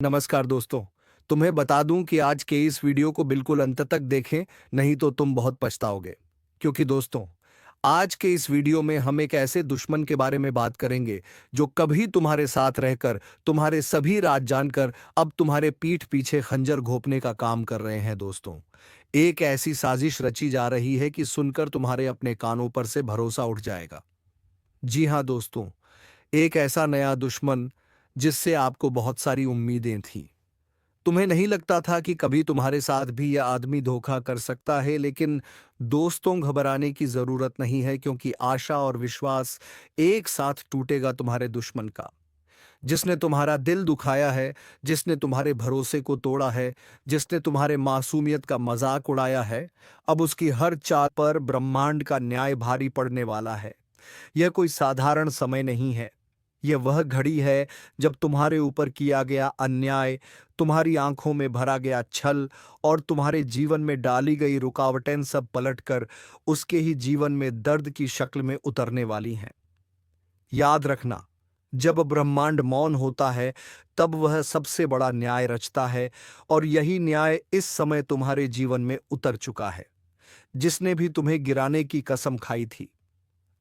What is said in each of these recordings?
नमस्कार दोस्तों। तुम्हें बता दूं कि आज के इस वीडियो को बिल्कुल अंत तक देखें, नहीं तो तुम बहुत पछताओगे। क्योंकि दोस्तों, आज के इस वीडियो में हम एक ऐसे दुश्मन के बारे में बात करेंगे जो कभी तुम्हारे साथ रहकर तुम्हारे सभी राज जानकर अब तुम्हारे पीठ पीछे खंजर घोंपने का काम कर रहे हैं दोस्तों। एक ऐसी साजिश रची जा रही है कि सुनकर तुम्हारे अपने कानों पर से भरोसा उठ जाएगा। जी हाँ दोस्तों, एक ऐसा नया दुश्मन जिससे आपको बहुत सारी उम्मीदें थीं। तुम्हें नहीं लगता था कि कभी तुम्हारे साथ भी यह आदमी धोखा कर सकता है, लेकिन दोस्तों, घबराने की जरूरत नहीं है, क्योंकि आशा और विश्वास एक साथ टूटेगा तुम्हारे दुश्मन का। जिसने तुम्हारा दिल दुखाया है, जिसने तुम्हारे भरोसे को तोड़ा है, जिसने तुम्हारे मासूमियत का मजाक उड़ाया है, अब उसकी हर चाल पर ब्रह्मांड का न्याय भारी पड़ने वाला है। यह कोई साधारण समय नहीं है। यह वह घड़ी है जब तुम्हारे ऊपर किया गया अन्याय, तुम्हारी आंखों में भरा गया छल और तुम्हारे जीवन में डाली गई रुकावटें सब पलटकर उसके ही जीवन में दर्द की शक्ल में उतरने वाली हैं। याद रखना, जब ब्रह्मांड मौन होता है, तब वह सबसे बड़ा न्याय रचता है, और यही न्याय इस समय तुम्हारे जीवन में उतर चुका है। जिसने भी तुम्हें गिराने की कसम खाई थी,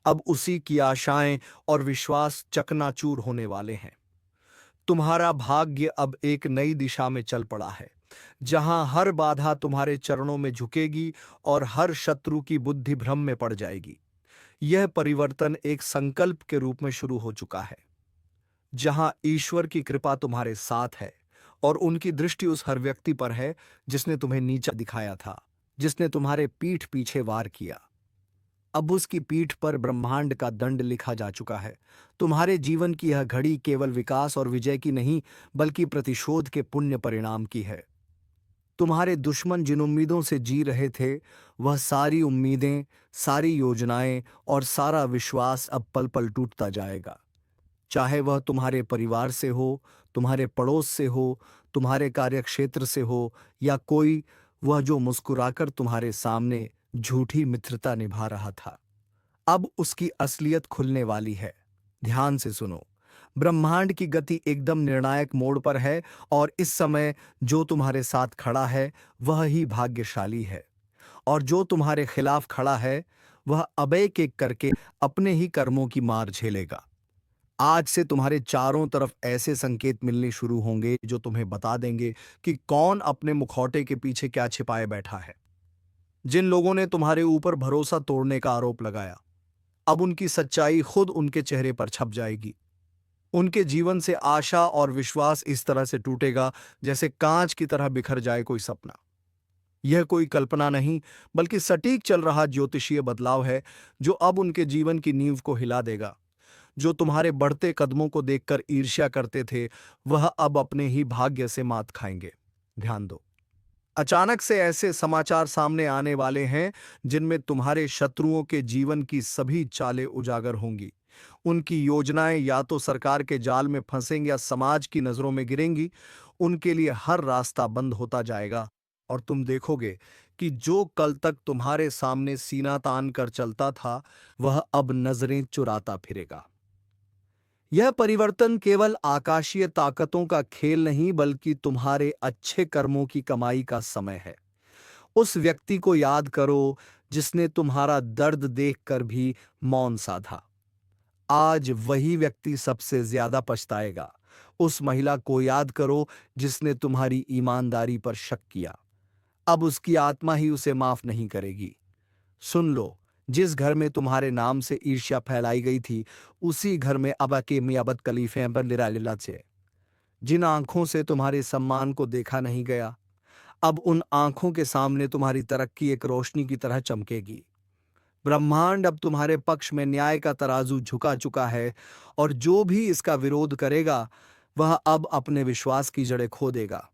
अब उसी की आशाएं और विश्वास चकनाचूर होने वाले हैं। तुम्हारा भाग्य अब एक नई दिशा में चल पड़ा है, जहां हर बाधा तुम्हारे चरणों में झुकेगी और हर शत्रु की बुद्धि भ्रम में पड़ जाएगी। यह परिवर्तन एक संकल्प के रूप में शुरू हो चुका है, जहां ईश्वर की कृपा तुम्हारे साथ है और उनकी दृष्टि उस हर व्यक्ति पर है जिसने तुम्हें नीचा दिखाया था, जिसने तुम्हारे पीठ पीछे वार किया। अब उसकी पीठ पर ब्रह्मांड का दंड लिखा जा चुका है। तुम्हारे जीवन की यह घड़ी केवल विकास और विजय की नहीं, बल्कि प्रतिशोध के पुण्य परिणाम की है। तुम्हारे दुश्मन जिन उम्मीदों से जी रहे थे, वह सारी उम्मीदें, सारी योजनाएं और सारा विश्वास अब पल पल टूटता जाएगा। चाहे वह तुम्हारे परिवार से हो, तुम्हारे पड़ोस से हो, तुम्हारे कार्यक्षेत्र से हो, या कोई वह जो मुस्कुराकर तुम्हारे सामने झूठी मित्रता निभा रहा था। अब उसकी असलियत खुलने वाली है। ध्यान से सुनो। ब्रह्मांड की गति एकदम निर्णायक मोड़ पर है, और इस समय जो तुम्हारे साथ खड़ा है वह ही भाग्यशाली है, और जो तुम्हारे खिलाफ खड़ा है वह अब एक एक करके अपने ही कर्मों की मार झेलेगा। आज से तुम्हारे चारों तरफ ऐसे संकेत मिलने शुरू होंगे जो तुम्हें बता देंगे कि कौन अपने मुखौटे के पीछे क्या छिपाए बैठा है। जिन लोगों ने तुम्हारे ऊपर भरोसा तोड़ने का आरोप लगाया, अब उनकी सच्चाई खुद उनके चेहरे पर छप जाएगी। उनके जीवन से आशा और विश्वास इस तरह से टूटेगा जैसे कांच की तरह बिखर जाए कोई सपना। यह कोई कल्पना नहीं, बल्कि सटीक चल रहा ज्योतिषीय बदलाव है, जो अब उनके जीवन की नींव को हिला देगा। जो तुम्हारे बढ़ते कदमों को देखकर ईर्ष्या करते थे, वह अब अपने ही भाग्य से मात खाएंगे। ध्यान दो। अचानक से ऐसे समाचार सामने आने वाले हैं जिनमें तुम्हारे शत्रुओं के जीवन की सभी चालें उजागर होंगी। उनकी योजनाएं या तो सरकार के जाल में फंसेंगी या समाज की नजरों में गिरेंगी। उनके लिए हर रास्ता बंद होता जाएगा, और तुम देखोगे कि जो कल तक तुम्हारे सामने सीना तान कर चलता था, वह अब नजरें चुराता फिरेगा। यह परिवर्तन केवल आकाशीय ताकतों का खेल नहीं, बल्कि तुम्हारे अच्छे कर्मों की कमाई का समय है। उस व्यक्ति को याद करो जिसने तुम्हारा दर्द देखकर भी मौन साधा। आज वही व्यक्ति सबसे ज्यादा पछताएगा। उस महिला को याद करो जिसने तुम्हारी ईमानदारी पर शक किया। अब उसकी आत्मा ही उसे माफ नहीं करेगी। सुन लो, जिस घर में तुम्हारे नाम से ईर्ष्या फैलाई गई थी, उसी घर में अब के मियाबत कलीफे पर लिरा से। जिन आंखों से तुम्हारे सम्मान को देखा नहीं गया, अब उन आंखों के सामने तुम्हारी तरक्की एक रोशनी की तरह चमकेगी। ब्रह्मांड अब तुम्हारे पक्ष में न्याय का तराजू झुका चुका है, और जो भी इसका विरोध करेगा, वह अब अपने विश्वास की जड़ें खो देगा।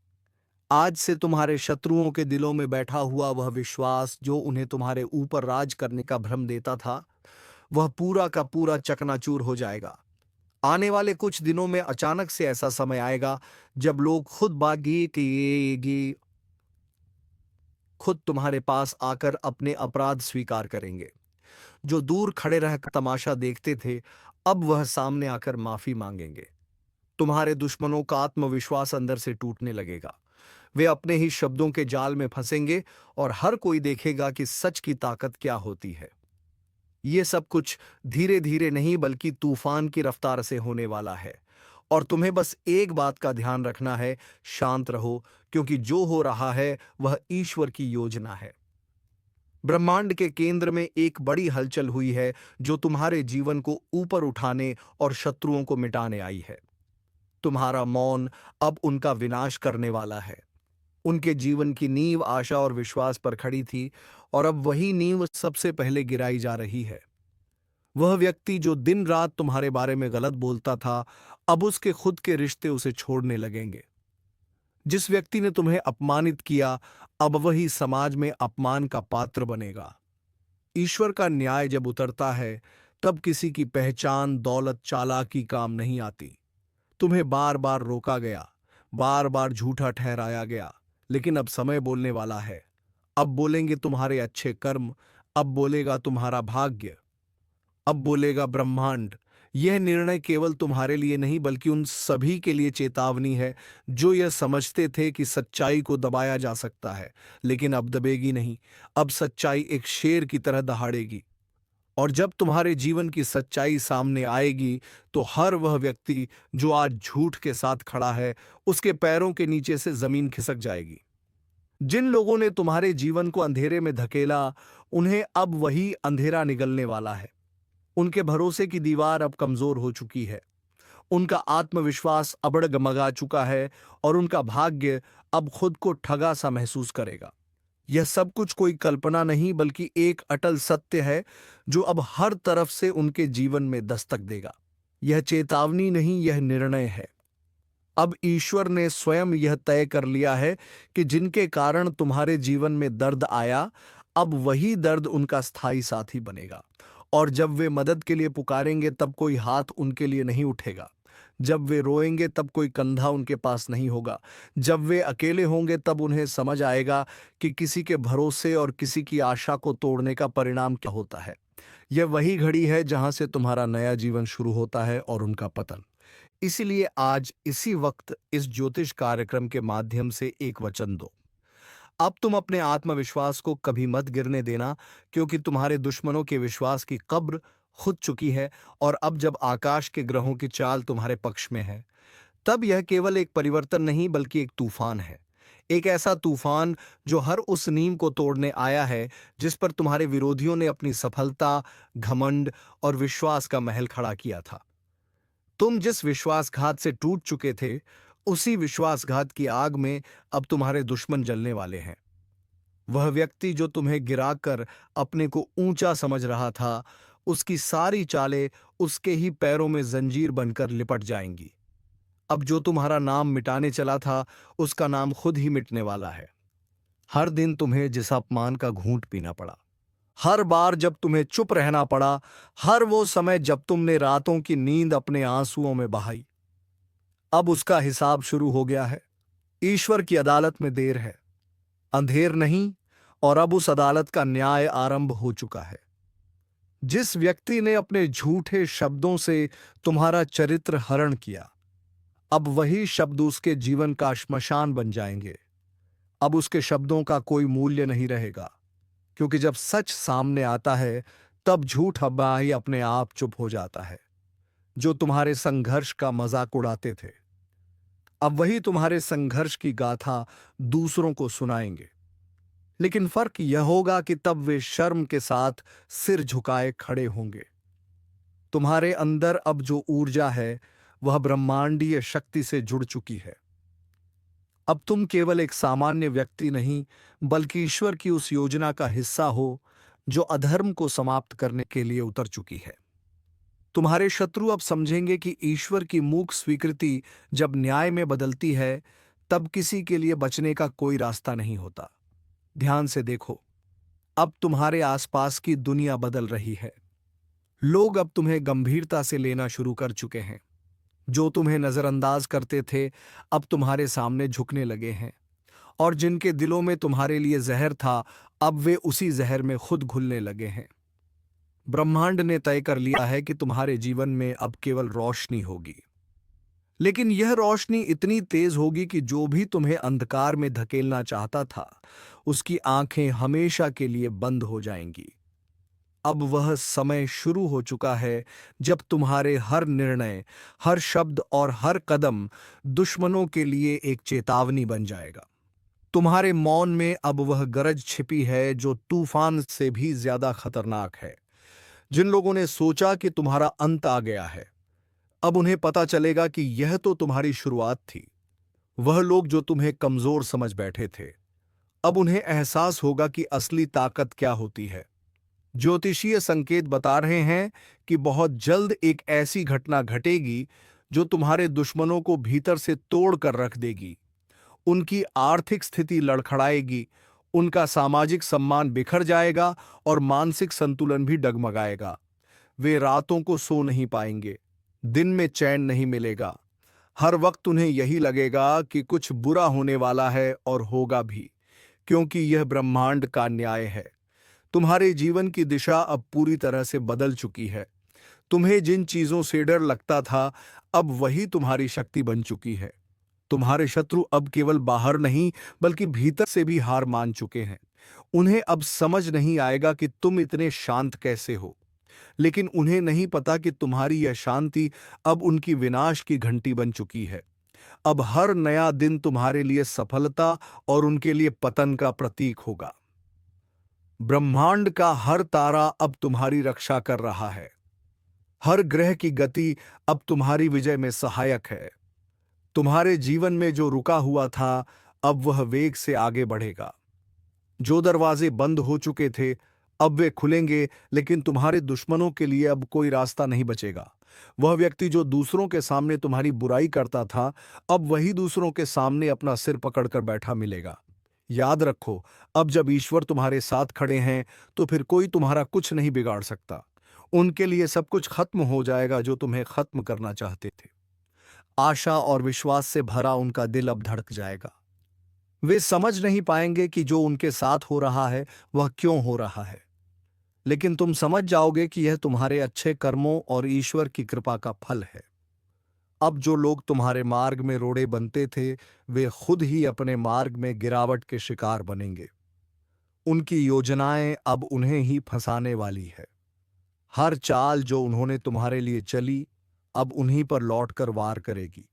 आज से तुम्हारे शत्रुओं के दिलों में बैठा हुआ वह विश्वास जो उन्हें तुम्हारे ऊपर राज करने का भ्रम देता था, वह पूरा का पूरा चकनाचूर हो जाएगा। आने वाले कुछ दिनों में अचानक से ऐसा समय आएगा जब लोग खुद तुम्हारे पास आकर अपने अपराध स्वीकार करेंगे। जो दूर खड़े रहकर तमाशा देखते थे, अब वह सामने आकर माफी मांगेंगे। तुम्हारे दुश्मनों का आत्मविश्वास अंदर से टूटने लगेगा। वे अपने ही शब्दों के जाल में फंसेंगे और हर कोई देखेगा कि सच की ताकत क्या होती है। ये सब कुछ धीरे धीरे नहीं बल्कि तूफान की रफ्तार से होने वाला है। और तुम्हें बस एक बात का ध्यान रखना है, शांत रहो, क्योंकि जो हो रहा है वह ईश्वर की योजना है। ब्रह्मांड के केंद्र में एक बड़ी हलचल हुई है जो तुम्हारे जीवन को ऊपर उठाने और शत्रुओं को मिटाने आई है। तुम्हारा मौन अब उनका विनाश करने वाला है। उनके जीवन की नींव आशा और विश्वास पर खड़ी थी, और अब वही नींव सबसे पहले गिराई जा रही है। वह व्यक्ति जो दिन रात तुम्हारे बारे में गलत बोलता था, अब उसके खुद के रिश्ते उसे छोड़ने लगेंगे। जिस व्यक्ति ने तुम्हें अपमानित किया, अब वही समाज में अपमान का पात्र बनेगा। ईश्वर का न्याय जब उतरता है, तब किसी की पहचान, दौलत, चालाकी काम नहीं आती। तुम्हें बार बार रोका गया, बार बार झूठा ठहराया गया, लेकिन अब समय बोलने वाला है। अब बोलेंगे तुम्हारे अच्छे कर्म, अब बोलेगा तुम्हारा भाग्य, अब बोलेगा ब्रह्मांड। यह निर्णय केवल तुम्हारे लिए नहीं बल्कि उन सभी के लिए चेतावनी है जो यह समझते थे कि सच्चाई को दबाया जा सकता है, लेकिन अब दबेगी नहीं। अब सच्चाई एक शेर की तरह दहाड़ेगी। और जब तुम्हारे जीवन की सच्चाई सामने आएगी, तो हर वह व्यक्ति जो आज झूठ के साथ खड़ा है, उसके पैरों के नीचे से जमीन खिसक जाएगी। जिन लोगों ने तुम्हारे जीवन को अंधेरे में धकेला, उन्हें अब वही अंधेरा निगलने वाला है। उनके भरोसे की दीवार अब कमजोर हो चुकी है, उनका आत्मविश्वास अब डगमगा चुका है, और उनका भाग्य अब खुद को ठगा सा महसूस करेगा। यह सब कुछ कोई कल्पना नहीं बल्कि एक अटल सत्य है जो अब हर तरफ से उनके जीवन में दस्तक देगा। यह चेतावनी नहीं, यह निर्णय है। अब ईश्वर ने स्वयं यह तय कर लिया है कि जिनके कारण तुम्हारे जीवन में दर्द आया, अब वही दर्द उनका स्थायी साथी बनेगा। और जब वे मदद के लिए पुकारेंगे, तब कोई हाथ उनके लिए नहीं उठेगा। जब वे रोएंगे, तब कोई कंधा उनके पास नहीं होगा। जब वे अकेले होंगे, तब उन्हें समझ आएगा कि किसी के भरोसे और किसी की आशा को तोड़ने का परिणाम क्या होता है। यह वही घड़ी है जहां से तुम्हारा नया जीवन शुरू होता है और उनका पतन। इसीलिए आज इसी वक्त इस ज्योतिष कार्यक्रम के माध्यम से एक वचन दो। अब तुम अपने आत्मविश्वास को कभी मत गिरने देना, क्योंकि तुम्हारे दुश्मनों के विश्वास की कब्र खुद चुकी है। और अब जब आकाश के ग्रहों की चाल तुम्हारे पक्ष में है, तब यह केवल एक परिवर्तन नहीं बल्कि एक तूफान है। एक ऐसा तूफान जो हर उस नींव को तोड़ने आया है जिस पर तुम्हारे विरोधियों ने अपनी सफलता, घमंड और विश्वास का महल खड़ा किया था। तुम जिस विश्वासघात से टूट चुके थे, उसी विश्वासघात की आग में अब तुम्हारे दुश्मन जलने वाले हैं। वह व्यक्ति जो तुम्हें गिराकर अपने को ऊंचा समझ रहा था, उसकी सारी चालें उसके ही पैरों में जंजीर बनकर लिपट जाएंगी। अब जो तुम्हारा नाम मिटाने चला था, उसका नाम खुद ही मिटने वाला है। हर दिन तुम्हें जिस अपमान का घूंट पीना पड़ा, हर बार जब तुम्हें चुप रहना पड़ा, हर वो समय जब तुमने रातों की नींद अपने आंसुओं में बहाई, अब उसका हिसाब शुरू हो गया है। ईश्वर की अदालत में देर है, अंधेर नहीं, और अब उस अदालत का न्याय आरंभ हो चुका है। जिस व्यक्ति ने अपने झूठे शब्दों से तुम्हारा चरित्र हरण किया, अब वही शब्द उसके जीवन का श्मशान बन जाएंगे। अब उसके शब्दों का कोई मूल्य नहीं रहेगा, क्योंकि जब सच सामने आता है, तब झूठ ही अपने आप चुप हो जाता है। जो तुम्हारे संघर्ष का मजाक उड़ाते थे, अब वही तुम्हारे संघर्ष की गाथा दूसरों को सुनाएंगे। लेकिन फर्क यह होगा कि तब वे शर्म के साथ सिर झुकाए खड़े होंगे। तुम्हारे अंदर अब जो ऊर्जा है, वह ब्रह्मांडीय शक्ति से जुड़ चुकी है। अब तुम केवल एक सामान्य व्यक्ति नहीं, बल्कि ईश्वर की उस योजना का हिस्सा हो जो अधर्म को समाप्त करने के लिए उतर चुकी है। तुम्हारे शत्रु अब समझेंगे कि ईश्वर की मूक स्वीकृति जब न्याय में बदलती है, तब किसी के लिए बचने का कोई रास्ता नहीं होता। ध्यान से देखो, अब तुम्हारे आसपास की दुनिया बदल रही है। लोग अब तुम्हें गंभीरता से लेना शुरू कर चुके हैं। जो तुम्हें नजरअंदाज करते थे, अब तुम्हारे सामने झुकने लगे हैं। और जिनके दिलों में तुम्हारे लिए जहर था, अब वे उसी जहर में खुद घुलने लगे हैं। ब्रह्मांड ने तय कर लिया है कि तुम्हारे जीवन में अब केवल रोशनी होगी। लेकिन यह रोशनी इतनी तेज होगी कि जो भी तुम्हें अंधकार में धकेलना चाहता था, उसकी आंखें हमेशा के लिए बंद हो जाएंगी। अब वह समय शुरू हो चुका है जब तुम्हारे हर निर्णय, हर शब्द और हर कदम दुश्मनों के लिए एक चेतावनी बन जाएगा। तुम्हारे मौन में अब वह गरज छिपी है जो तूफान से भी ज्यादा खतरनाक है। जिन लोगों ने सोचा कि तुम्हारा अंत आ गया है, अब उन्हें पता चलेगा कि यह तो तुम्हारी शुरुआत थी। वह लोग जो तुम्हें कमजोर समझ बैठे थे, अब उन्हें एहसास होगा कि असली ताकत क्या होती है। ज्योतिषीय संकेत बता रहे हैं कि बहुत जल्द एक ऐसी घटना घटेगी जो तुम्हारे दुश्मनों को भीतर से तोड़ कर रख देगी। उनकी आर्थिक स्थिति लड़खड़ाएगी, उनका सामाजिक सम्मान बिखर जाएगा और मानसिक संतुलन भी डगमगाएगा। वे रातों को सो नहीं पाएंगे, दिन में चैन नहीं मिलेगा। हर वक्त उन्हें यही लगेगा कि कुछ बुरा होने वाला है, और होगा भी, क्योंकि यह ब्रह्मांड का न्याय है। तुम्हारे जीवन की दिशा अब पूरी तरह से बदल चुकी है। तुम्हें जिन चीजों से डर लगता था, अब वही तुम्हारी शक्ति बन चुकी है। तुम्हारे शत्रु अब केवल बाहर नहीं, बल्कि भीतर से भी हार मान चुके हैं। उन्हें अब समझ नहीं आएगा कि तुम इतने शांत कैसे हो, लेकिन उन्हें नहीं पता कि तुम्हारी यह शांति अब उनकी विनाश की घंटी बन चुकी है। अब हर नया दिन तुम्हारे लिए सफलता और उनके लिए पतन का प्रतीक होगा। ब्रह्मांड का हर तारा अब तुम्हारी रक्षा कर रहा है। हर ग्रह की गति अब तुम्हारी विजय में सहायक है। तुम्हारे जीवन में जो रुका हुआ था, अब वह वेग से आगे बढ़ेगा। जो दरवाजे बंद हो चुके थे, अब वे खुलेंगे, लेकिन तुम्हारे दुश्मनों के लिए अब कोई रास्ता नहीं बचेगा। वह व्यक्ति जो दूसरों के सामने तुम्हारी बुराई करता था, अब वही दूसरों के सामने अपना सिर पकड़कर बैठा मिलेगा। याद रखो, अब जब ईश्वर तुम्हारे साथ खड़े हैं, तो फिर कोई तुम्हारा कुछ नहीं बिगाड़ सकता। उनके लिए सब कुछ खत्म हो जाएगा जो तुम्हें खत्म करना चाहते थे। आशा और विश्वास से भरा उनका दिल अब धड़क जाएगा। वे समझ नहीं पाएंगे कि जो उनके साथ हो रहा है वह क्यों हो रहा है, लेकिन तुम समझ जाओगे कि यह तुम्हारे अच्छे कर्मों और ईश्वर की कृपा का फल है। अब जो लोग तुम्हारे मार्ग में रोड़े बनते थे, वे खुद ही अपने मार्ग में गिरावट के शिकार बनेंगे। उनकी योजनाएं अब उन्हें ही फंसाने वाली है। हर चाल जो उन्होंने तुम्हारे लिए चली, अब उन्हीं पर लौटकर वार करेगी।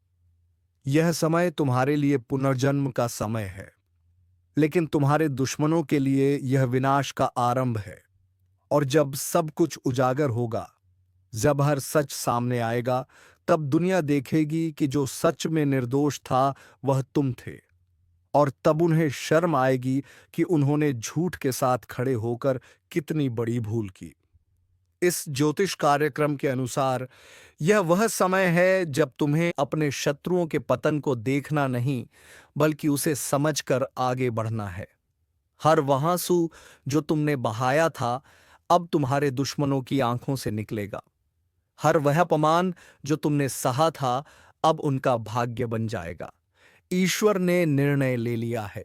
यह समय तुम्हारे लिए पुनर्जन्म का समय है, लेकिन तुम्हारे दुश्मनों के लिए यह विनाश का आरंभ है। और जब सब कुछ उजागर होगा, जब हर सच सामने आएगा, तब दुनिया देखेगी कि जो सच में निर्दोष था वह तुम थे। और तब उन्हें शर्म आएगी कि उन्होंने झूठ के साथ खड़े होकर कितनी बड़ी भूल की। इस ज्योतिष कार्यक्रम के अनुसार यह वह समय है जब तुम्हें अपने शत्रुओं के पतन को देखना नहीं, बल्कि उसे समझकर आगे बढ़ना है। हर वह आंसू जो तुमने बहाया था, अब तुम्हारे दुश्मनों की आंखों से निकलेगा। हर वह अपमान जो तुमने सहा था, अब उनका भाग्य बन जाएगा। ईश्वर ने निर्णय ले लिया है।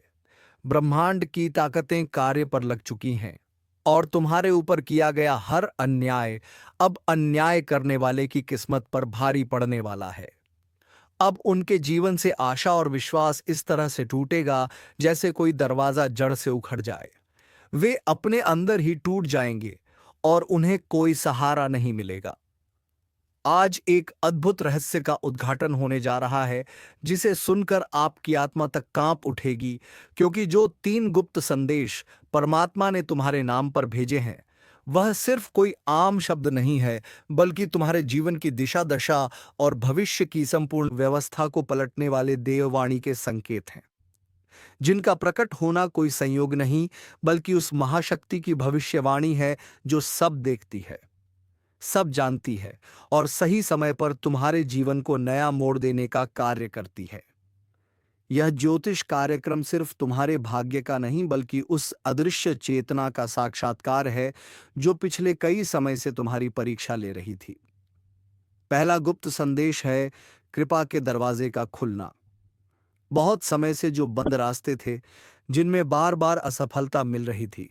ब्रह्मांड की ताकतें कार्य पर लग चुकी हैं, और तुम्हारे ऊपर किया गया हर अन्याय अब अन्याय करने वाले की किस्मत पर भारी पड़ने वाला है। अब उनके जीवन से आशा और विश्वास इस तरह से टूटेगा जैसे कोई दरवाजा जड़ से उखड़ जाए। वे अपने अंदर ही टूट जाएंगे और उन्हें कोई सहारा नहीं मिलेगा। आज एक अद्भुत रहस्य का उद्घाटन होने जा रहा है, जिसे सुनकर आपकी आत्मा तक कांप उठेगी, क्योंकि जो 3 गुप्त संदेश परमात्मा ने तुम्हारे नाम पर भेजे हैं, वह सिर्फ कोई आम शब्द नहीं है, बल्कि तुम्हारे जीवन की दिशा दशा और भविष्य की संपूर्ण व्यवस्था को पलटने वाले देववाणी के संकेत हैं, जिनका प्रकट होना कोई संयोग नहीं, बल्कि उस महाशक्ति की भविष्यवाणी है जो सब देखती है, सब जानती है और सही समय पर तुम्हारे जीवन को नया मोड़ देने का कार्य करती है। यह ज्योतिष कार्यक्रम सिर्फ तुम्हारे भाग्य का नहीं, बल्कि उस अदृश्य चेतना का साक्षात्कार है जो पिछले कई समय से तुम्हारी परीक्षा ले रही थी। पहला गुप्त संदेश है कृपा के दरवाजे का खुलना। बहुत समय से जो बंद रास्ते थे, जिनमें बार बार असफलता मिल रही थी,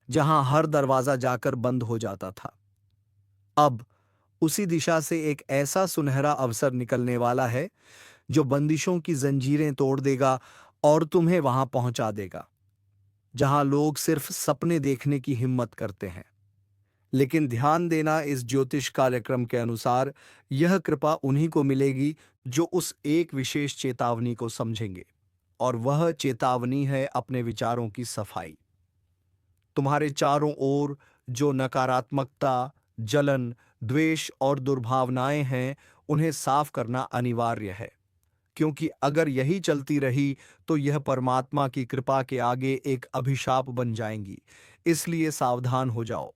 जहां हर दरवाजा जाकर बंद हो जाता था, अब उसी दिशा से एक ऐसा सुनहरा अवसर निकलने वाला है जो बंदिशों की जंजीरें तोड़ देगा और तुम्हें वहां पहुंचा देगा जहां लोग सिर्फ सपने देखने की हिम्मत करते हैं। लेकिन ध्यान देना, इस ज्योतिष कार्यक्रम के अनुसार यह कृपा उन्हीं को मिलेगी जो उस एक विशेष चेतावनी को समझेंगे, और वह चेतावनी है अपने विचारों की सफाई। तुम्हारे चारों ओर जो नकारात्मकता, जलन, द्वेष और दुर्भावनाएं हैं, उन्हें साफ करना अनिवार्य है, क्योंकि अगर यही चलती रही तो यह परमात्मा की कृपा के आगे एक अभिशाप बन जाएंगी। इसलिए सावधान हो जाओ,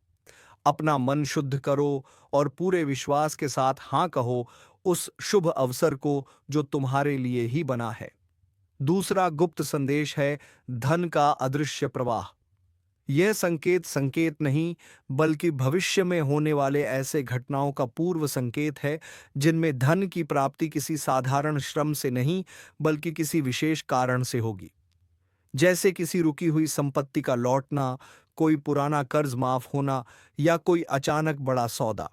अपना मन शुद्ध करो और पूरे विश्वास के साथ हाँ कहो उस शुभ अवसर को जो तुम्हारे लिए ही बना है। दूसरा गुप्त संदेश है धन का अदृश्य प्रवाह। यह संकेत संकेत नहीं, बल्कि भविष्य में होने वाले ऐसे घटनाओं का पूर्व संकेत है जिनमें धन की प्राप्ति किसी साधारण श्रम से नहीं, बल्कि किसी विशेष कारण से होगी। जैसे किसी रुकी हुई संपत्ति का लौटना, कोई पुराना कर्ज माफ होना या कोई अचानक बड़ा सौदा।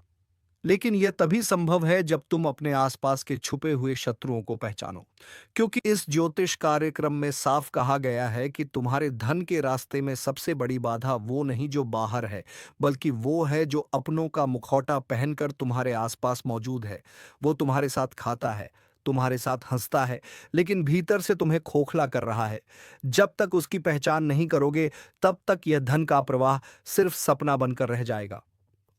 लेकिन यह तभी संभव है जब तुम अपने आसपास के छुपे हुए शत्रुओं को पहचानो, क्योंकि इस ज्योतिष कार्यक्रम में साफ कहा गया है कि तुम्हारे धन के रास्ते में सबसे बड़ी बाधा वो नहीं जो बाहर है, बल्कि वो है जो अपनों का मुखौटा पहनकर तुम्हारे आसपास मौजूद है। वो तुम्हारे साथ खाता है, तुम्हारे साथ हंसता है, लेकिन भीतर से तुम्हें खोखला कर रहा है। जब तक उसकी पहचान नहीं करोगे, तब तक यह धन का प्रवाह सिर्फ सपना बनकर रह जाएगा।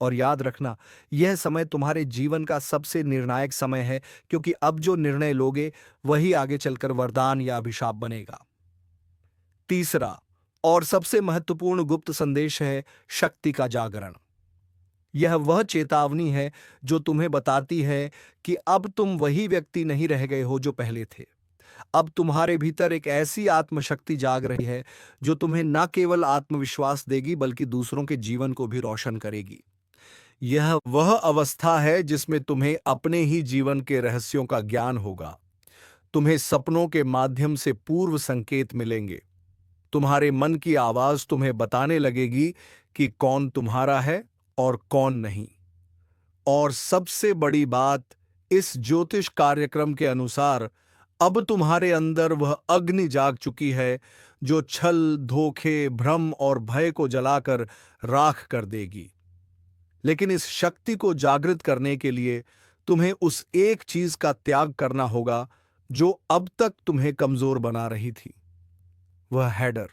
और याद रखना, यह समय तुम्हारे जीवन का सबसे निर्णायक समय है, क्योंकि अब जो निर्णय लोगे वही आगे चलकर वरदान या अभिशाप बनेगा। तीसरा और सबसे महत्वपूर्ण गुप्त संदेश है शक्ति का जागरण। यह वह चेतावनी है जो तुम्हें बताती है कि अब तुम वही व्यक्ति नहीं रह गए हो जो पहले थे। अब तुम्हारे भीतर एक ऐसी आत्मशक्ति जाग रही है जो तुम्हें न केवल आत्मविश्वास देगी, बल्कि दूसरों के जीवन को भी रोशन करेगी। यह वह अवस्था है जिसमें तुम्हें अपने ही जीवन के रहस्यों का ज्ञान होगा। तुम्हें सपनों के माध्यम से पूर्व संकेत मिलेंगे। तुम्हारे मन की आवाज तुम्हें बताने लगेगी कि कौन तुम्हारा है और कौन नहीं। और सबसे बड़ी बात, इस ज्योतिष कार्यक्रम के अनुसार अब तुम्हारे अंदर वह अग्नि जाग चुकी है जो छल, धोखे, भ्रम और भय को जलाकर राख कर देगी। लेकिन इस शक्ति को जागृत करने के लिए तुम्हें उस एक चीज का त्याग करना होगा जो अब तक तुम्हें कमजोर बना रही थी। वह है डर।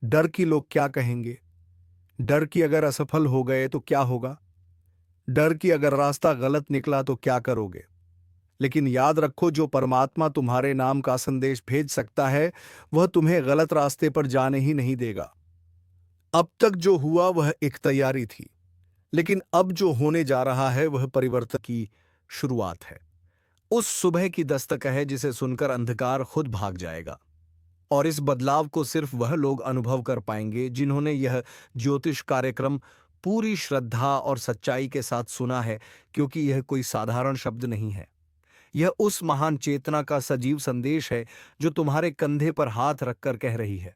डर कि लोग क्या कहेंगे, डर कि अगर असफल हो गए तो क्या होगा, डर कि अगर रास्ता गलत निकला तो क्या करोगे। लेकिन याद रखो, जो परमात्मा तुम्हारे नाम का संदेश भेज सकता है वह तुम्हें गलत रास्ते पर जाने ही नहीं देगा। अब तक जो हुआ वह एक तैयारी थी, लेकिन अब जो होने जा रहा है वह परिवर्तन की शुरुआत है। उस सुबह की दस्तक है जिसे सुनकर अंधकार खुद भाग जाएगा। और इस बदलाव को सिर्फ वह लोग अनुभव कर पाएंगे जिन्होंने यह ज्योतिष कार्यक्रम पूरी श्रद्धा और सच्चाई के साथ सुना है, क्योंकि यह कोई साधारण शब्द नहीं है। यह उस महान चेतना का सजीव संदेश है जो तुम्हारे कंधे पर हाथ रखकर कह रही है,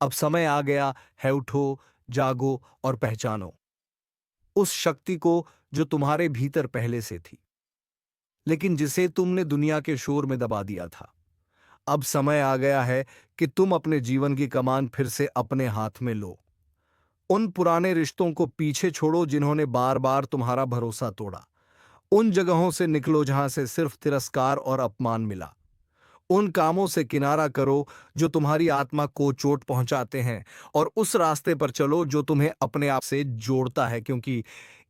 अब समय आ गया है, उठो, जागो और पहचानो उस शक्ति को जो तुम्हारे भीतर पहले से थी, लेकिन जिसे तुमने दुनिया के शोर में दबा दिया था। अब समय आ गया है कि तुम अपने जीवन की कमान फिर से अपने हाथ में लो। उन पुराने रिश्तों को पीछे छोड़ो जिन्होंने बार बार तुम्हारा भरोसा तोड़ा। उन जगहों से निकलो जहां से सिर्फ तिरस्कार और अपमान मिला। उन कामों से किनारा करो जो तुम्हारी आत्मा को चोट पहुंचाते हैं, और उस रास्ते पर चलो जो तुम्हें अपने आप से जोड़ता है, क्योंकि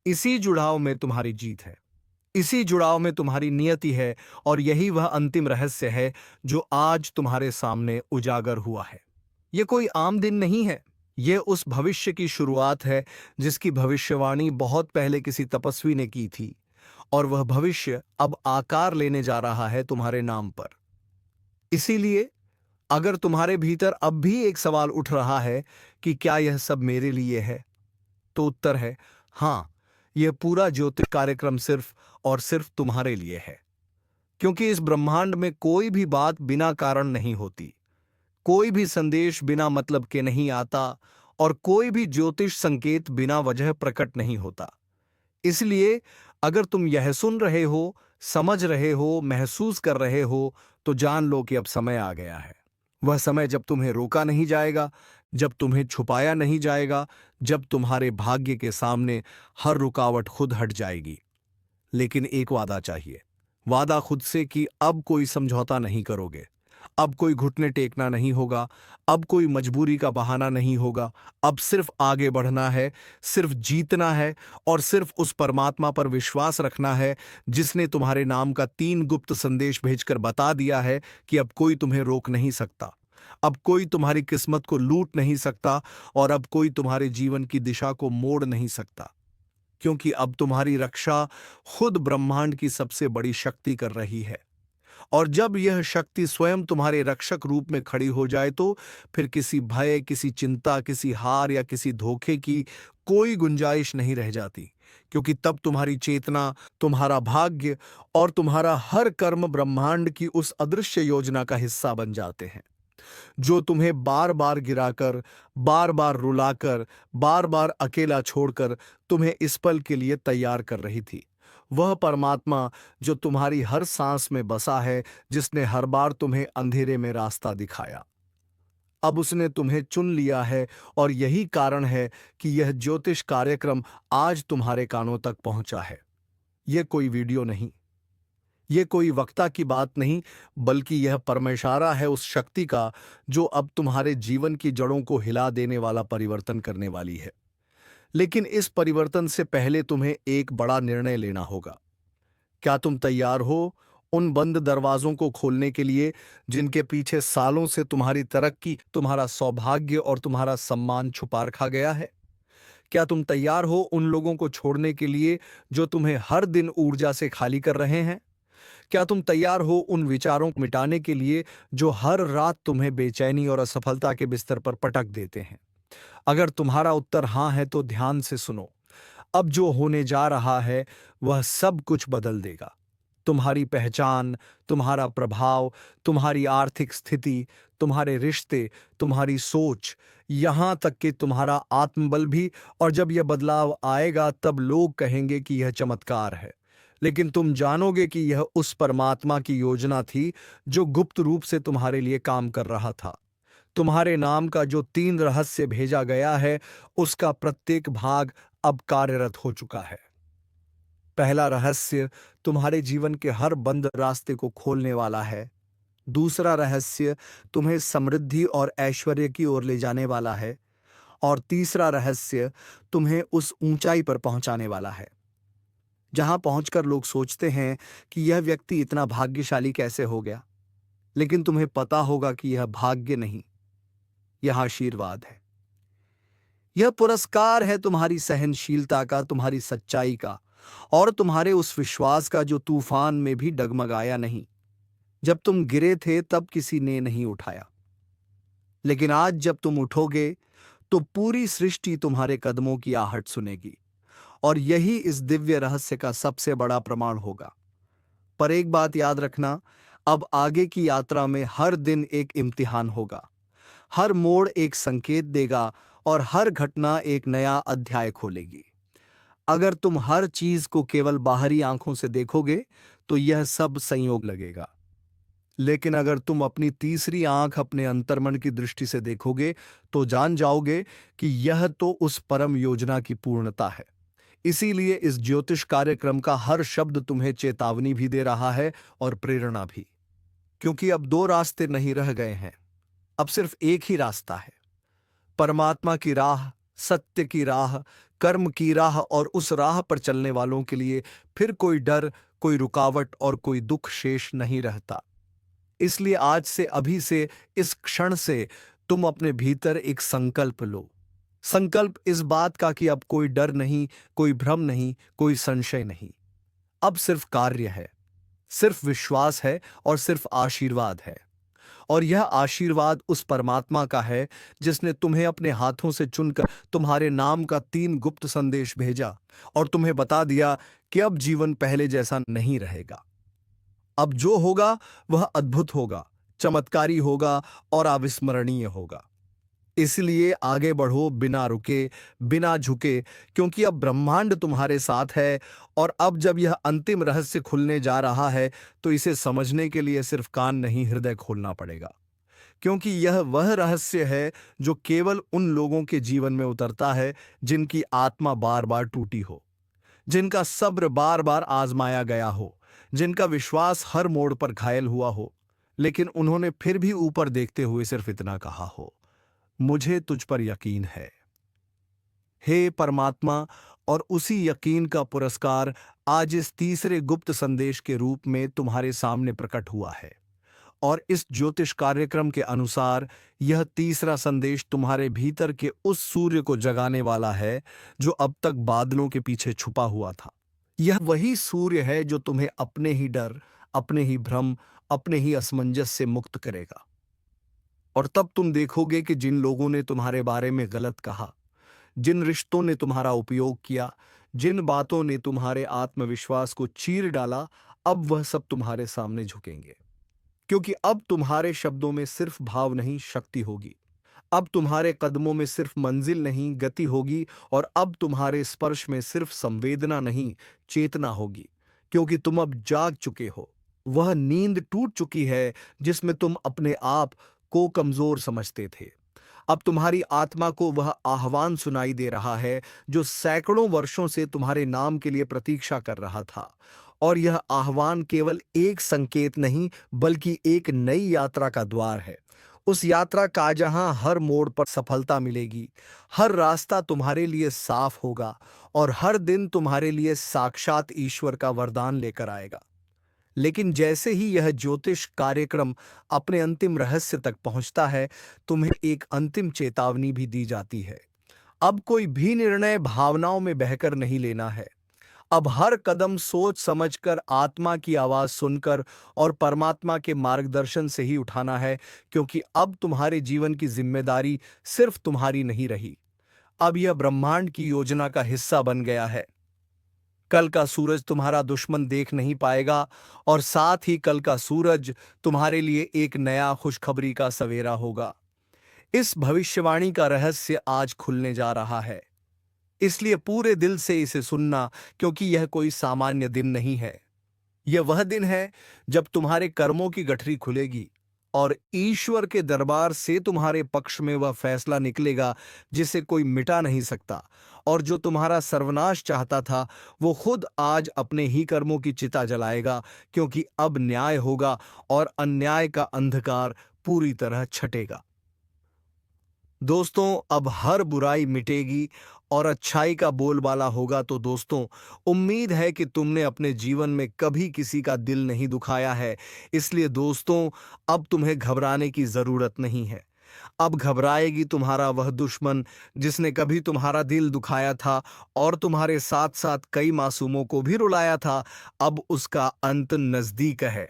इसी जुड़ाव में तुम्हारी जीत है, इसी जुड़ाव में तुम्हारी नियति है, और यही वह अंतिम रहस्य है जो आज तुम्हारे सामने उजागर हुआ है। यह कोई आम दिन नहीं है, यह उस भविष्य की शुरुआत है जिसकी भविष्यवाणी बहुत पहले किसी तपस्वी ने की थी, और वह भविष्य अब आकार लेने जा रहा है तुम्हारे नाम पर। इसीलिए अगर तुम्हारे भीतर अब भी एक सवाल उठ रहा है कि क्या यह सब मेरे लिए है, तो उत्तर है हाँ, यह पूरा ज्योतिष कार्यक्रम सिर्फ और सिर्फ तुम्हारे लिए है। क्योंकि इस ब्रह्मांड में कोई भी बात बिना कारण नहीं होती, कोई भी संदेश बिना मतलब के नहीं आता, और कोई भी ज्योतिष संकेत बिना वजह प्रकट नहीं होता। इसलिए अगर तुम यह सुन रहे हो, समझ रहे हो, महसूस कर रहे हो, तो जान लो कि अब समय आ गया है। वह समय जब तुम्हें रोका नहीं जाएगा, जब तुम्हें छुपाया नहीं जाएगा, जब तुम्हारे भाग्य के सामने हर रुकावट खुद हट जाएगी। लेकिन एक वादा चाहिए, वादा खुद से कि अब कोई समझौता नहीं करोगे, अब कोई घुटने टेकना नहीं होगा, अब कोई मजबूरी का बहाना नहीं होगा। अब सिर्फ आगे बढ़ना है, सिर्फ जीतना है और सिर्फ उस परमात्मा पर विश्वास रखना है जिसने तुम्हारे नाम का 3 गुप्त संदेश भेजकर बता दिया है कि अब कोई तुम्हें रोक नहीं सकता, अब कोई तुम्हारी किस्मत को लूट नहीं सकता और अब कोई तुम्हारे जीवन की दिशा को मोड़ नहीं सकता, क्योंकि अब तुम्हारी रक्षा खुद ब्रह्मांड की सबसे बड़ी शक्ति कर रही है। और जब यह शक्ति स्वयं तुम्हारे रक्षक रूप में खड़ी हो जाए तो फिर किसी भय, किसी चिंता, किसी हार या किसी धोखे की कोई गुंजाइश नहीं रह जाती, क्योंकि तब तुम्हारी चेतना, तुम्हारा भाग्य और तुम्हारा हर कर्म ब्रह्मांड की उस अदृश्य योजना का हिस्सा बन जाते हैं, जो तुम्हें बार बार गिराकर, बार बार रुलाकर, बार बार अकेला छोड़कर तुम्हें इस पल के लिए तैयार कर रही थी। वह परमात्मा जो तुम्हारी हर सांस में बसा है, जिसने हर बार तुम्हें अंधेरे में रास्ता दिखाया, अब उसने तुम्हें चुन लिया है और यही कारण है कि यह ज्योतिष कार्यक्रम आज तुम्हारे कानों तक पहुंचा है। यह कोई वीडियो नहीं, ये कोई वक्ता की बात नहीं, बल्कि यह परमेशारा है उस शक्ति का जो अब तुम्हारे जीवन की जड़ों को हिला देने वाला परिवर्तन करने वाली है। लेकिन इस परिवर्तन से पहले तुम्हें एक बड़ा निर्णय लेना होगा। क्या तुम तैयार हो उन बंद दरवाजों को खोलने के लिए जिनके पीछे सालों से तुम्हारी तरक्की, तुम्हारा सौभाग्य और तुम्हारा सम्मान छुपा रखा गया है? क्या तुम तैयार हो उन लोगों को छोड़ने के लिए जो तुम्हें हर दिन ऊर्जा से खाली कर रहे हैं? क्या तुम तैयार हो उन विचारों को मिटाने के लिए जो हर रात तुम्हें बेचैनी और असफलता के बिस्तर पर पटक देते हैं? अगर तुम्हारा उत्तर हाँ है तो ध्यान से सुनो। अब जो होने जा रहा है वह सब कुछ बदल देगा। तुम्हारी पहचान, तुम्हारा प्रभाव, तुम्हारी आर्थिक स्थिति, तुम्हारे रिश्ते, तुम्हारी सोच, यहां तक कि तुम्हारा आत्मबल भी। और जब यह बदलाव आएगा तब लोग कहेंगे कि यह चमत्कार है, लेकिन तुम जानोगे कि यह उस परमात्मा की योजना थी जो गुप्त रूप से तुम्हारे लिए काम कर रहा था। तुम्हारे नाम का जो 3 रहस्य भेजा गया है, उसका प्रत्येक भाग अब कार्यरत हो चुका है। पहला रहस्य तुम्हारे जीवन के हर बंद रास्ते को खोलने वाला है। दूसरा रहस्य तुम्हें समृद्धि और ऐश्वर्य की ओर ले जाने वाला है। और तीसरा रहस्य तुम्हें उस ऊंचाई पर पहुंचाने वाला है जहां पहुंचकर लोग सोचते हैं कि यह व्यक्ति इतना भाग्यशाली कैसे हो गया। लेकिन तुम्हें पता होगा कि यह भाग्य नहीं, यह आशीर्वाद है। यह पुरस्कार है तुम्हारी सहनशीलता का, तुम्हारी सच्चाई का और तुम्हारे उस विश्वास का जो तूफान में भी डगमगाया नहीं। जब तुम गिरे थे तब किसी ने नहीं उठाया, लेकिन आज जब तुम उठोगे तो पूरी सृष्टि तुम्हारे कदमों की आहट सुनेगी। और यही इस दिव्य रहस्य का सबसे बड़ा प्रमाण होगा। पर एक बात याद रखना, अब आगे की यात्रा में हर दिन एक इम्तिहान होगा, हर मोड़ एक संकेत देगा और हर घटना एक नया अध्याय खोलेगी। अगर तुम हर चीज को केवल बाहरी आंखों से देखोगे तो यह सब संयोग लगेगा, लेकिन अगर तुम अपनी तीसरी आंख, अपने अंतर्मन की दृष्टि से देखोगे तो जान जाओगे कि यह तो उस परम योजना की पूर्णता है। इसीलिए इस ज्योतिष कार्यक्रम का हर शब्द तुम्हें चेतावनी भी दे रहा है और प्रेरणा भी, क्योंकि अब 2 रास्ते नहीं रह गए हैं, अब सिर्फ एक ही रास्ता है। परमात्मा की राह, सत्य की राह, कर्म की राह, और उस राह पर चलने वालों के लिए फिर कोई डर, कोई रुकावट और कोई दुख शेष नहीं रहता। इसलिए आज से, अभी से, इस क्षण से तुम अपने भीतर एक संकल्प लो। संकल्प इस बात का कि अब कोई डर नहीं, कोई भ्रम नहीं, कोई संशय नहीं। अब सिर्फ कार्य है, सिर्फ विश्वास है और सिर्फ आशीर्वाद है। और यह आशीर्वाद उस परमात्मा का है जिसने तुम्हें अपने हाथों से चुनकर तुम्हारे नाम का 3 गुप्त संदेश भेजा और तुम्हें बता दिया कि अब जीवन पहले जैसा नहीं रहेगा। अब जो होगा वह अद्भुत होगा, चमत्कारी होगा और अविस्मरणीय होगा। इसलिए आगे बढ़ो बिना रुके, बिना झुके, क्योंकि अब ब्रह्मांड तुम्हारे साथ है। और अब जब यह अंतिम रहस्य खुलने जा रहा है, तो इसे समझने के लिए सिर्फ कान नहीं, हृदय खोलना पड़ेगा। क्योंकि यह वह रहस्य है जो केवल उन लोगों के जीवन में उतरता है जिनकी आत्मा बार बार टूटी हो, जिनका सब्र बार बार आजमाया गया हो, जिनका विश्वास हर मोड़ पर घायल हुआ हो, लेकिन उन्होंने फिर भी ऊपर देखते हुए सिर्फ इतना कहा हो, मुझे तुझ पर यकीन है। हे परमात्मा, और उसी यकीन का पुरस्कार आज इस तीसरे गुप्त संदेश के रूप में तुम्हारे सामने प्रकट हुआ है। और इस ज्योतिष कार्यक्रम के अनुसार यह तीसरा संदेश तुम्हारे भीतर के उस सूर्य को जगाने वाला है जो अब तक बादलों के पीछे छुपा हुआ था। यह वही सूर्य है जो तुम्हें अपने ही डर, अपने ही भ्रम, अपने ही असमंजस से मुक्त करेगा। और तब तुम देखोगे कि जिन लोगों ने तुम्हारे बारे में गलत कहा, जिन रिश्तों ने तुम्हारा उपयोग किया, जिन बातों ने तुम्हारे आत्मविश्वास को चीर डाला, अब वह सब तुम्हारे सामने झुकेंगे। क्योंकि अब तुम्हारे शब्दों में सिर्फ भाव नहीं, शक्ति होगी। अब तुम्हारे कदमों में सिर्फ मंजिल नहीं, गति होगी। और अब तुम्हारे स्पर्श में सिर्फ संवेदना नहीं, चेतना होगी। क्योंकि तुम अब जाग चुके हो। वह नींद टूट चुकी है जिसमें तुम अपने आप को कमजोर समझते थे। अब तुम्हारी आत्मा को वह आह्वान सुनाई दे रहा है जो सैकड़ों वर्षों से तुम्हारे नाम के लिए प्रतीक्षा कर रहा था। और यह आह्वान केवल एक संकेत नहीं, बल्कि एक नई यात्रा का द्वार है। उस यात्रा का जहां हर मोड़ पर सफलता मिलेगी, हर रास्ता तुम्हारे लिए साफ होगा, और हर दिन तुम्हारे लिए साक्षात ईश्वर का वरदान लेकर आएगा। लेकिन जैसे ही यह ज्योतिष कार्यक्रम अपने अंतिम रहस्य तक पहुंचता है, तुम्हें एक अंतिम चेतावनी भी दी जाती है। अब कोई भी निर्णय भावनाओं में बहकर नहीं लेना है। अब हर कदम सोच समझकर, आत्मा की आवाज सुनकर और परमात्मा के मार्गदर्शन से ही उठाना है। क्योंकि अब तुम्हारे जीवन की जिम्मेदारी सिर्फ तुम्हारी नहीं रही, अब यह ब्रह्मांड की योजना का हिस्सा बन गया है। कल का सूरज तुम्हारा दुश्मन देख नहीं पाएगा, और साथ ही कल का सूरज तुम्हारे लिए एक नया खुशखबरी का सवेरा होगा। इस भविष्यवाणी का रहस्य आज खुलने जा रहा है, इसलिए पूरे दिल से इसे सुनना। क्योंकि यह कोई सामान्य दिन नहीं है, यह वह दिन है जब तुम्हारे कर्मों की गठरी खुलेगी और ईश्वर के दरबार से तुम्हारे पक्ष में वह फैसला निकलेगा जिसे कोई मिटा नहीं सकता। और जो तुम्हारा सर्वनाश चाहता था, वो खुद आज अपने ही कर्मों की चिता जलाएगा। क्योंकि अब न्याय होगा और अन्याय का अंधकार पूरी तरह छटेगा। दोस्तों, अब हर बुराई मिटेगी और अच्छाई का बोलबाला होगा। तो दोस्तों, उम्मीद है कि तुमने अपने जीवन में कभी किसी का दिल नहीं दुखाया है। इसलिए दोस्तों, अब तुम्हें घबराने की जरूरत नहीं है। अब घबराएगी तुम्हारा वह दुश्मन जिसने कभी तुम्हारा दिल दुखाया था और तुम्हारे साथ साथ कई मासूमों को भी रुलाया था। अब उसका अंत नजदीक है।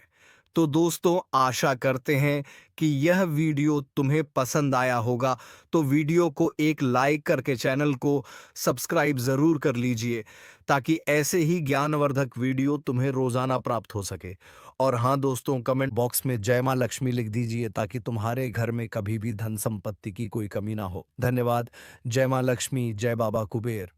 तो दोस्तों, आशा करते हैं कि यह वीडियो तुम्हें पसंद आया होगा। तो वीडियो को एक लाइक करके चैनल को सब्सक्राइब ज़रूर कर लीजिए, ताकि ऐसे ही ज्ञानवर्धक वीडियो तुम्हें रोज़ाना प्राप्त हो सके। और हाँ दोस्तों, कमेंट बॉक्स में जय माँ लक्ष्मी लिख दीजिए, ताकि तुम्हारे घर में कभी भी धन संपत्ति की कोई कमी ना हो। धन्यवाद। जय माँ लक्ष्मी, जय बाबा कुबेर।